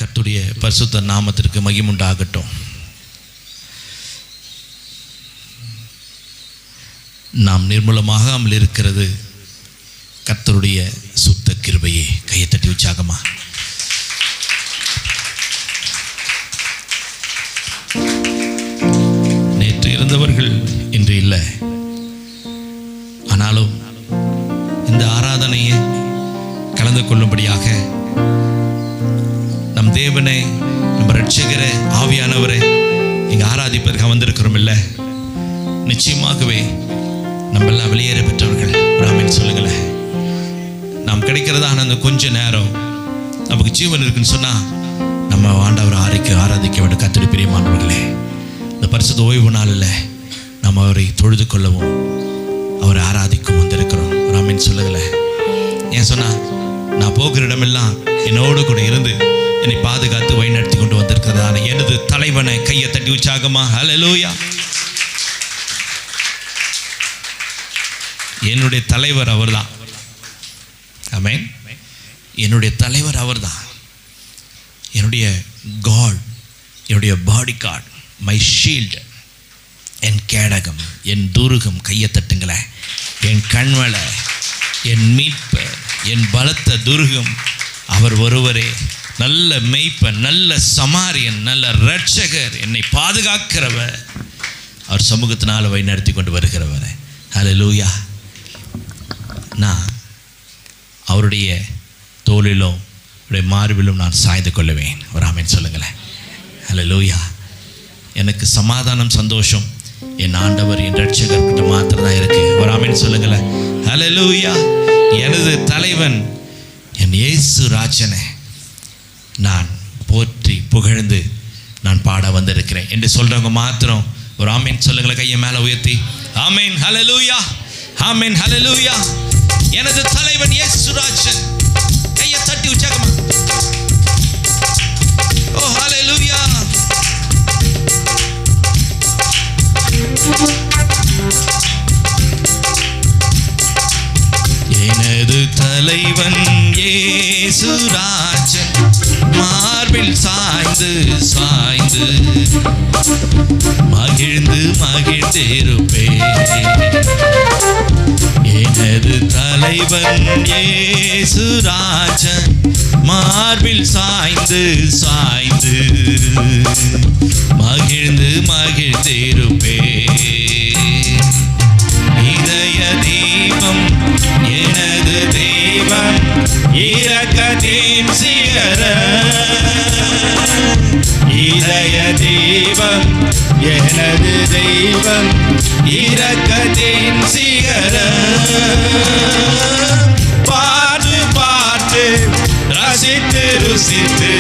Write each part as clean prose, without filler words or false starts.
கர்த்தருடைய பரிசுத்த நாமத்திற்கு மகிமுண்டாகட்டும். நாம் நிர்மூலமாகாமல் இருக்கிறது கர்த்தருடைய சுத்த கிருபையே. கையை தட்டி உற்சாகமா. நேற்று இருந்தவர்கள் இன்று இல்லை. ஆனாலும் இந்த ஆராதனையை கலந்து கொள்ளும்படியாக நம் தேவனை, நம்ம ரட்சகரை, ஆவியானவரை இங்கே ஆராதிப்பதற்காக வந்திருக்கிறோம் இல்லை? நிச்சயமாகவே நம்ம எல்லாம் வெளியேற பெற்றவர்கள். ஆமென் சொல்லுங்களேன். நாம் கிடைக்கிறதான அந்த கொஞ்ச நேரம் நமக்கு ஜீவன் இருக்குன்னு சொன்னால் நம்ம ஆண்டவரை ஆராதிக்க வேண்டும். கர்த்தருடைய பிரியமானவர்களே, இந்த பரிசுத்த ஓய்வு நாளில் நம்ம அவரை தொழுது கொள்ளவும் அவரை ஆராதிக்கவும் வந்திருக்கிறோம். ஆமென் சொல்லுங்களேன். ஏன் சொன்னால் நான் போகிற இடமெல்லாம் என்னோடு கூட இருந்து என்னை பாதுகாத்து வழிநடத்தி கொண்டு வந்திருக்கிறதான எனது தலைவனை கையை தட்டி உற்சாகமா. ஹல்லேலூயா. என்னுடைய தலைவர் அவர்தான். ஆமென். என்னுடைய தலைவர் அவர்தான். என்னுடைய காட், என்னுடைய பாடி கார்டு, மை ஷீல்டு, என் கேடகம், என் துருகம். கையை தட்டுங்களேன். என் கண்வளை, என் மீட்பர், என் பலத்த துருகம் அவர் ஒருவரே. நல்ல மெய்ப்பன், நல்ல சமாரியன், நல்ல இரட்சகர், என்னை பாதுகாக்கிறவர், அவர் சமூகத்தினால் வழி நடத்தி கொண்டு வருகிறவர். ஹல்லேலூயா. நான் அவருடைய தோளிலும் அவருடைய மார்பிலும் நான் சாய்ந்து கொள்ளுவேன். ஒரு ஆமென் சொல்லுங்களேன். ஹல்லேலூயா. எனக்கு சமாதானம், சந்தோஷம் என் ஆண்டவர், என் இரட்சகர்கிட்ட மாத்திரம் தான் இருக்கு. ஒரு ஆமென் சொல்லுங்களேன். ஹல்லேலூயா. எனது தலைவன் என் இயேசு ராஜனை நான் போற்றி புகழ்ந்து நான் பாட வந்திருக்கிறேன் என்று சொல்றவங்க மாத்திரம் ஒரு ஆமென் சொல்லுங்களேன். கையை மேலே உயர்த்தி ஆமென். ஹல்லேலூயா. ஆமென். ஹல்லேலூயா. எனது தலைவன் இயேசு ராஜன். கையை தட்டி உற்சாகமா. ஓ ஹல்லேலூயா. எனது தலைவன் இயேசு ராஜன், மார்பில் சாய்ந்து சாய்ந்து மகிழ்ந்து மகிழ்ந்திருப்பேன். எனது தலைவன் இயேசு ராஜன், மார்பில் சாய்ந்து சாய்ந்து மகிழ்ந்து மகிழ்ந்திருப்பேன். இதய தீபம் எனது தெய்வம், இரக்கத்தின் சிகரம். இதய தீபம் எனது தெய்வம், இரக்கத்தின் சிகரம். பாட்டு பாட்டு ரசித்து ருசித்து,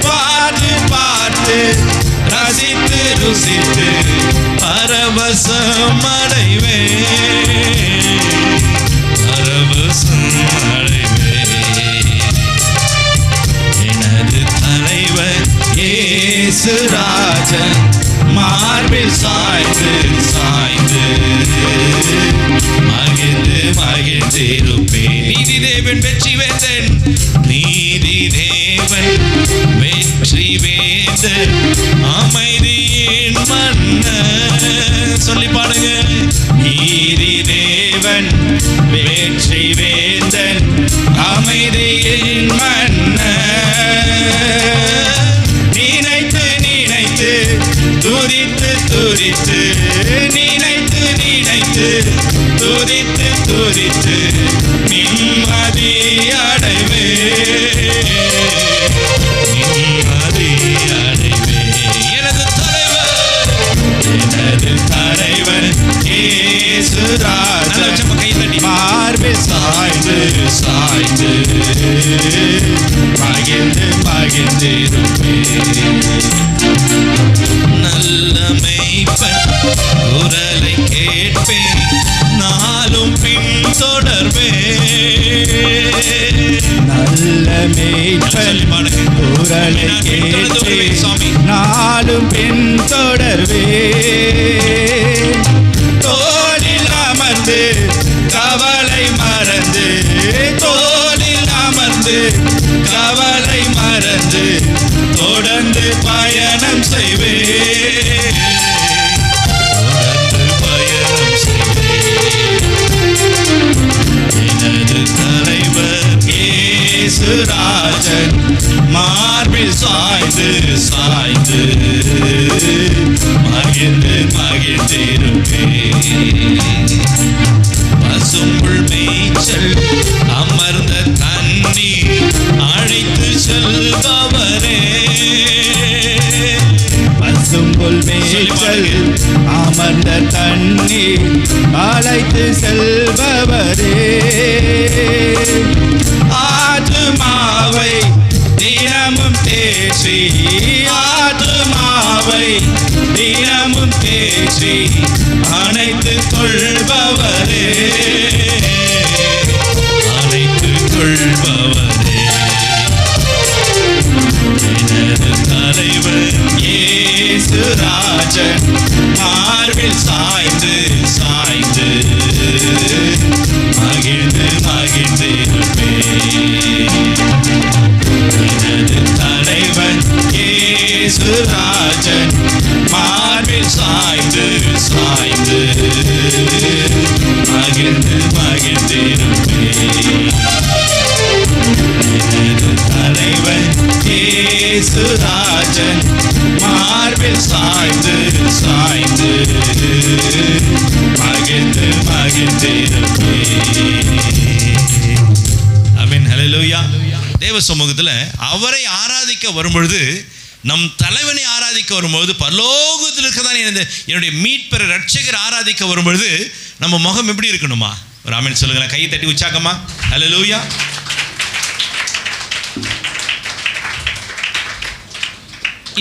பாட்டு பாட்டு ரசித்து ருசித்து பரவசம் அடைவேன், பரவசம் அடைவேன். எனது தலைவர் இயேசு ராஜன், மார்பில் சாய்ந்து சாய்ந்து மகிழ்ந்து மகிழ்ந்திருப்பேன். நீதி தேவன் வெற்றி வேந்தன், நீதி தேவன் வெற்றி வேந்தன், அமைதியின் மன்னன். சொல்லி பாடுங்க. நீதி தேவன் வெற்றி வேந்தன், அமைதியின் மன்னன். நினைத்து நினைத்து துதித்து துதித்து, நினைத்து நினைத்து துதித்து துதித்து நிம்மதி அடைவே, நிம்மதி அடைவே. எனது தலைவர், எனது தலைவர் இயேசு ராஜன், மார்பில் சாய்ந்து சாய்ந்து மகிழ்ந்து மகிழ்ந்திருப்பேன். நல்ல மெய்ப்பன் குரலை கேட்பேன், நாளும் பின் தொடர்வேன். நல்ல மெய்ப்பன் குரலை கேட்பேன், நாளும் பின் தொடர்வேன். தோளில் அமர்ந்து கவலை மறந்து, தோளில் அமர்ந்து கவலை மறந்து இயேசுராஜன் மார்பில் சாய்ந்து சாய்ந்து மகிழ்ந்து மகிழ்ந்திருப்பேன். பசும்புல் மேய்ச்சல் அமர்ந்த தண்ணீர் அழைத்து செல்பவரே. பசும்புல் மேய்ச்சல் அமர்ந்த தண்ணீர் அழைத்து செல்பவரே. ஆத்துமாவை தினமும் தேற்றி, ஆத்துமாவை தினமும் தேற்றி அணைத்து கொள்பவரே, அணைத்து கொள்பவரே. எனது தலைவர் இயேசுராஜன் மார்பில் சாய்ந்து சாய்ந்து மகிழ்ந்து மகிழ்ந்திருப்பேன். எனது தலைவன் இயேசுராஜன் மார்பில் சாய்ந்து சாய்ந்து மகிழ்ந்து மகிழ்ந்திருப்பேன். எனது தலைவன் இயேசுராஜன் மார்பில் சாய்ந்து சாய்ந்து மகிழ்ந்து மகிழ்ந்திருப்பேன். ஆமென். ஹல்லேலூயா. தேவ சமூகத்தில் அவரை ஆராதிக்க வரும்பொழுது, நம் தலைவனை ஆராதிக்க வரும்பொழுது, பரலோகத்தில் இருக்கதான் என்னுடைய மீட்பெற ரட்சகர் ஆராதிக்க வரும்பொழுது நம்ம முகம் எப்படி இருக்கணுமா? ஒரு ஆமென் சொல்லுங்களேன். கையை தட்டி உற்சாகமா. ஹல்லேலூயா.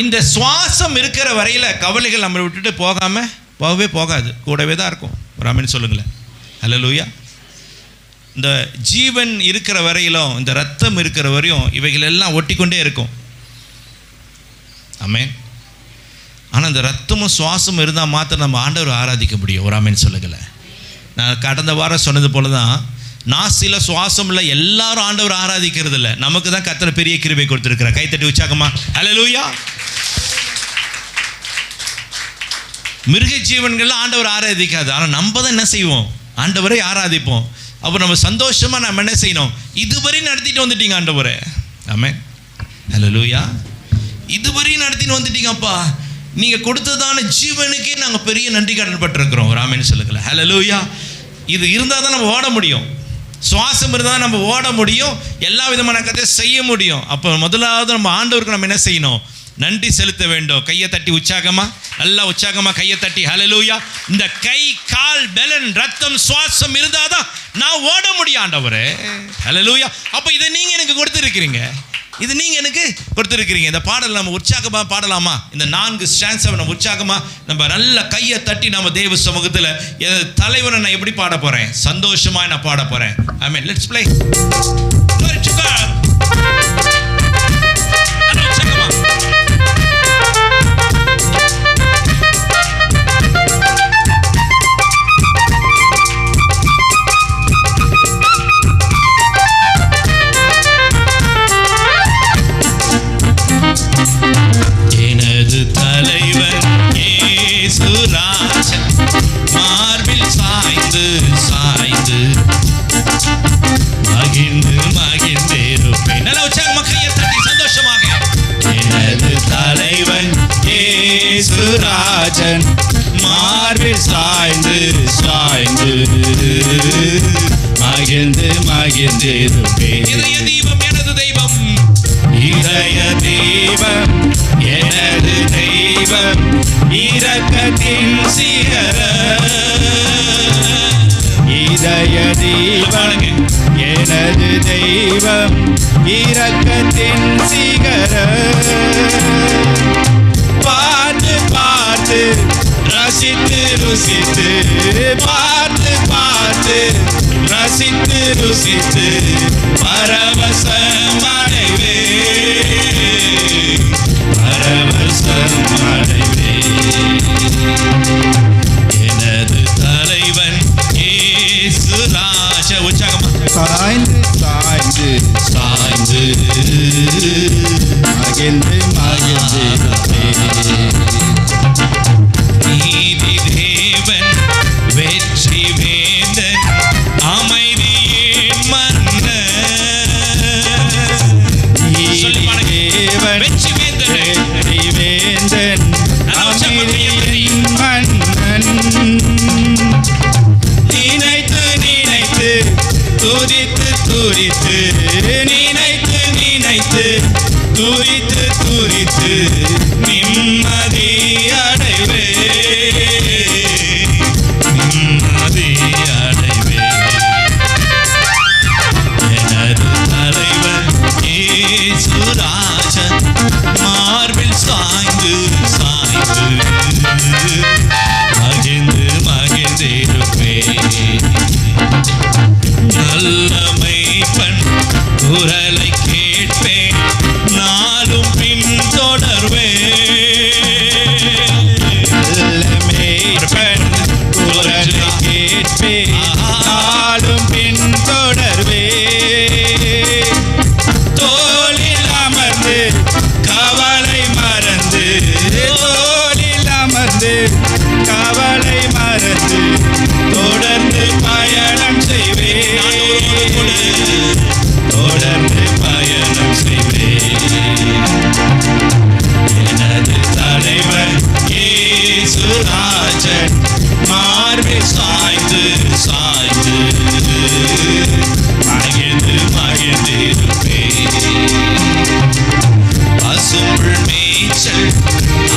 இந்த சுவாசம் இருக்கிற வரையில கவலைகள் நம்மளை விட்டுட்டு போகவே போகாது, கூடவே தான் இருக்கும். ஒரு ஆமென் சொல்லுங்களேன். ஹல்லேலூயா. இந்த ஜீவன் இருக்கிற வரையிலும், இந்த ரத்தம் இருக்கிற வரையும் இவைகள் எல்லாம் ஒட்டிக்கொண்டே இருக்கும். ஆமென். ஆனால் இந்த ரத்தமும் சுவாசமும் இருந்தால் மாத்திரம் நம்ம ஆண்டவரை ஆராதிக்க முடியும். ஒரு ஆமென் சொல்லுங்களேன். நான் கடந்த வாரம் சொன்னது போல தான், நாசில சுவாசம் இல்லை, எல்லாரும் ஆண்டவர் ஆராதிக்கிறது இல்லை. நமக்கு தான் கர்த்தர் பெரிய கிருபை கொடுத்துருக்கிறார். கைத்தட்டி உற்சாகமா. ஹல்லேலூயா. மிருக ஜீவன்கள்லாம் ஆண்டவர் ஆராதிக்காது, ஆனால் நம்ம தான் என்ன செய்வோம்? ஆண்டவரை ஆராதிப்போம். அப்போ நம்ம சந்தோஷமா நம்ம என்ன செய்யணும்? இதுவரை நடத்திட்டு வந்துட்டீங்க ஆண்டவரே. ஆமென். ஹல்லேலூயா. இதுவரை நடத்திட்டு வந்துட்டீங்கப்பா, நீங்க கொடுத்ததான ஜீவனுக்கே நாங்கள் பெரிய நன்றி கடன் பட்டிருக்கிறோம். ஒரு ஆமென் சொல்லுங்களேன். ஹல்லேலூயா. இது இருந்தால் தான் நம்ம ஓட முடியும். சுவாசம் இருந்தால் நம்ம ஓட முடியும், எல்லா விதமான கதை செய்ய முடியும். அப்போ முதலாவது நம்ம ஆண்டவருக்கு நம்ம என்ன செய்யணும்? நன்றி செலுத்த வேண்டும். கையை தட்டி உற்சாகமா, நல்லா உற்சாகமா கையை தட்டி. ஹல்லேலூயா. இந்த கை கால் பலன் ரத்தம் சுவாசம் இருந்தாதான் நான் ஓட முடியும் ஆண்டவரே. ஹல்லேலூயா. அப்போ இதை நீங்க எனக்கு கொடுத்துருக்கிறீங்க, இது நீங்க எனக்கு கொடுத்துருக்கிறீங்க. இந்த பாடல் நம்ம உற்சாகமா பாடலாமா? இந்த 4 ஸ்டான்ஸை நம்ம உற்சாகமா நம்ம நல்ல கையை தட்டி நம்ம தேவ சமூகத்தில் என் தலைவனை நான் எப்படி பாட போறேன்? சந்தோஷமா நான் பாட போறேன். ஆமென். Let's play. எனது தலைவர் இயேசுராஜன் மார்பில் சாய்ந்து சாய்ந்து மகிழ்ந்து மகிழ்ந்திருப்பேன். நல்ல உற்சாகமாக கையை தட்டி சந்தோஷமாக. எனது தலைவன் இயேசுராஜன் மார்பில் சாய்ந்து சாய்ந்து மகிழ்ந்து மகிழ்ந்திருப்பேன். இதய தீபம் எனது தெய்வம், இதய தீபம் எனது தெய்வம், இரக்கத்தின் சிகரம். இதய தீபம் எனது தெய்வம், இரக்கத்தின் சிகரம். பார்த்து பார்த்து ரசித்து ருசித்து, பார்த்து பார்த்து ரசித்து ருசித்து பரவசம் அடைவே, பரவசம் அடைவே. எனது தலைவன் இயேசுராஜ. உற்சாகமா. சாய்ந்து சாய்ந்து சாய்ந்து மகிழ்ந்து மகிழ்ந்து நீதி தேவன் வெற்றி வேந்தன் அமைதியின் மன்னன். துதித்து துதித்து நினைத்து நினைத்து துதித்து துதித்து நிம்மதி அடைவே நிம்மதி அடைவே. எனது தலைவர் இயேசுராஜன் மார்பில் சாய்ந்து சாய்ந்து மகிழ்ந்து மகிழ்ந்திருப்பேன். நல்ல மெய்ப்பன் குரலை கேட்பேன், நாளும் பின் தொடர்வேன். நல்ல மெய்ப்பன் குரலை கேட்பேன், நாளும் பின் தொடர்வேன். தோளில் அமர்ந்து கவலை மறந்து, தோளில் அமர்ந்து கவலை மறந்து தொடர்ந்து பயணம் செய்வேன், தொடர்ந்து பயணம் செய்வேன். எனது தலைவர் இயேசுராஜன் மார்பில் சாய்ந்து சாய்ந்து மகிழ்ந்து மகிழ்ந்திருப்பேன். பசும்புல் மேய்ச்சல்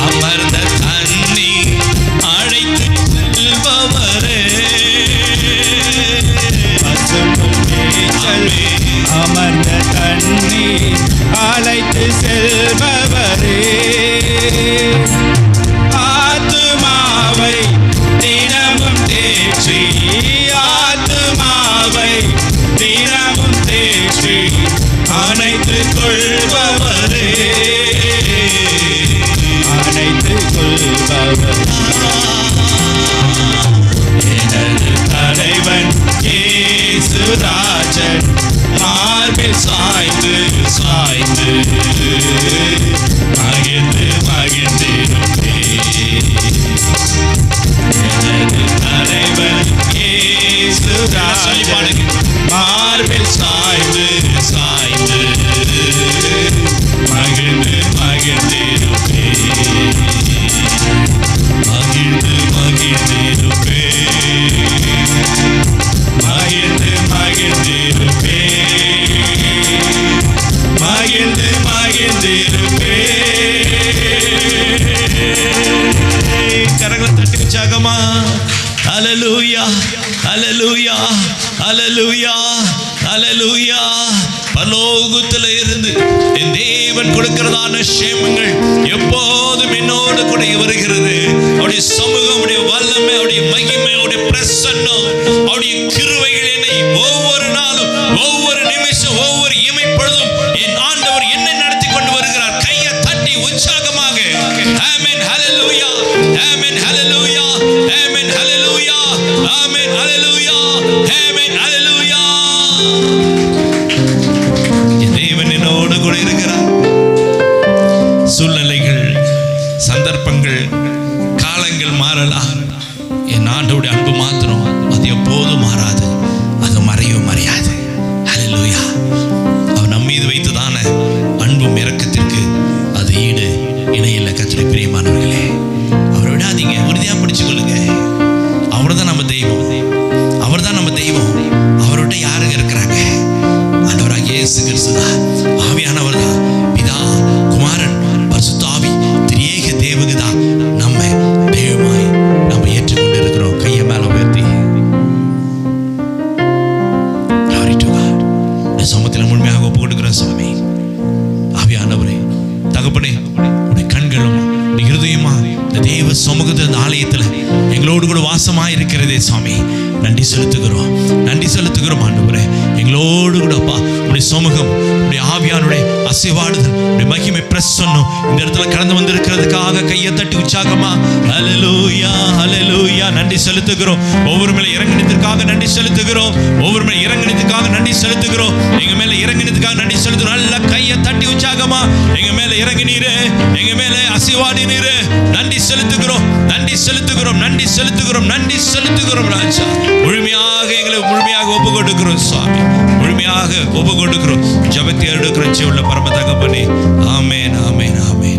அமர்ந்த தண்ணி அழைத்து செல்பவரே. பசும்புல் மேய்ச்சல் அமர்ந்த தண்ணி அழைத்து செல்பவரே. ஆத்துமாவை தினமும் தேற்றி, ஆத்துமாவை தினமும் தேற்றி அணைத்து கொள்பவரே, அணைத்து கொள்பவரே. எனது தலைவன் இயேசுராஜன் மார்பில் சாய்ந்து சாய்ந்து மகிழ்ந்து மகிழ்ந்திருப்பேன். எனது தலைவன் இயேசுராஜன் மார்பில் சாய்ந்து சாய்ந்து மகிழ்ந்து மகிழ்ந்திருப்பேன். மகிழ்ந்து மகிழ்ந்திருப்பேன். மகிழ்ந்து மகிழ்ந்திருப்பேன். மகிழ்ந்து மகிழ்ந்திருப்பேன். கரங்களை தட்டி உற்சாகமா ஹல்லேலூயா ஹல்லேலூயா ஹல்லேலூயா ஹல்லேலூயா. பரலோகத்தில் இருந்து என் தேவன் கொடுக்கிறதான சேமங்கள் எப்போதும் என்னோடு கூட வருகிறது. அவருடைய சமூகம், அவருடைய வல்லமை, அவருடைய மகிமை, அவருடைய பிரசன்னம், அவருடைய கிருபைகள் என்னை ஒவ்வொரு நாளும், ஒவ்வொரு நிமிஷம், ஒவ்வொரு இமைப்பொழுதும் என் ஆண்டவர் என்னை நடத்தி கொண்டு வருகிறார். கையை தட்டி உற்சாகமாக ஆமென் ஹல்லேலூயா ஆமென் ஹல்லேலூயா ஆமென் ஹல்லேலூயா ஆமென் ஹல்லேலூயா ஆமென் ஹல்லேலூயா. தேவன் என்னோடு கூட இருக்கிறார். சூழ்நிலைகள், சந்தர்ப்பங்கள், காலங்கள் மாறலாம். என் ஆண்டவருடைய அன்பு மாத்திரம் அது எப்போதும் மாறாது, அது மறையவும் மறையாது. ஹல்லேலூயா. அவர் நம் மீது வைத்ததான அன்பும் இரக்கத்திற்கு அது ஈடு இணையில்லை. கர்த்தருடைய பிரியமானவர்களே, அவரை விடாதீங்க, உறுதியாக பிடிச்சு கொள்ளுங்க. அவர் தான் நம்ம தெய்வம், அவர் தான் நம்ம தெய்வம். அவர்கிட்ட யாருங்க இருக்கிறாங்க? ஆண்டவராகிய இயேசு கிறிஸ்து தான். ஆவியானவர் தான். பிதா, குமாரன், பரிசுத்த ஆவி, திரியேக தேவகு தான் நம்ம தெய்வமாய் நம்ம ஏற்றுக்கொண்டு இருக்கிறோம். கையை மேல உயர்த்தி சமூகத்தில் முழுமையாக ஒப்பு கொடுக்கிறோம். சுவாமி ஆவியானவரே, தகப்பனே, உடைய கண்களும் இருதயமா இந்த தேவ சமூகத்தில், இந்த ஆலயத்தில் எங்களோடு கூட வாசமாக இருக்கிறதே சுவாமி, நன்றி செலுத்துகிறோம், நன்றி செலுத்துகிறோம். ஆண்டவரே, எங்களோடு கூட அப்பா உடைய சமூகம், உடைய ஆவியானுடைய அசைவாடுதல், உடைய மகிமை பிரசன்னம் இந்த இடத்துல கடந்து வந்திருக்கிறதுக்காக கையை தட்டி உற்சாகமா ஹல்லேலூயா ஹல்லேலூயா நன்றி செலுத்துகிறோம். ஒவ்வொரு மேல இறங்கினதுக்காக நன்றி செலுத்துகிறோம். ஒவ்வொரு மேல இறங்கினதுக்காக நன்றி செலுத்துகிறோம். எங்க மேல இறங்கினதுக்காக நன்றி செலுத்துகிறோம். நல்ல கையை தட்டி உற்சாகமா எங்க மேல இறங்கினீரு, எங்க மேல அசைவாடினீரு, நன்றி செலுத்துகிறோம், நன்றி செலுத்துகிறோம், நன்றி செலுத்துகிறோம், நன்றி செலுத்துகிறோம். ராஜா, முழுமையாக எங்களை முழுமையாக ஒப்பு கொடுக்கிறோம் சுவாமி, முழுமையாக ஒப்பு கொடுக்கிறோம். ஜெபத்தை எடுக்கிறோம் ஜீவனுள்ள பரம தகப்பனே. ஆமென் ஆமென் ஆமென்.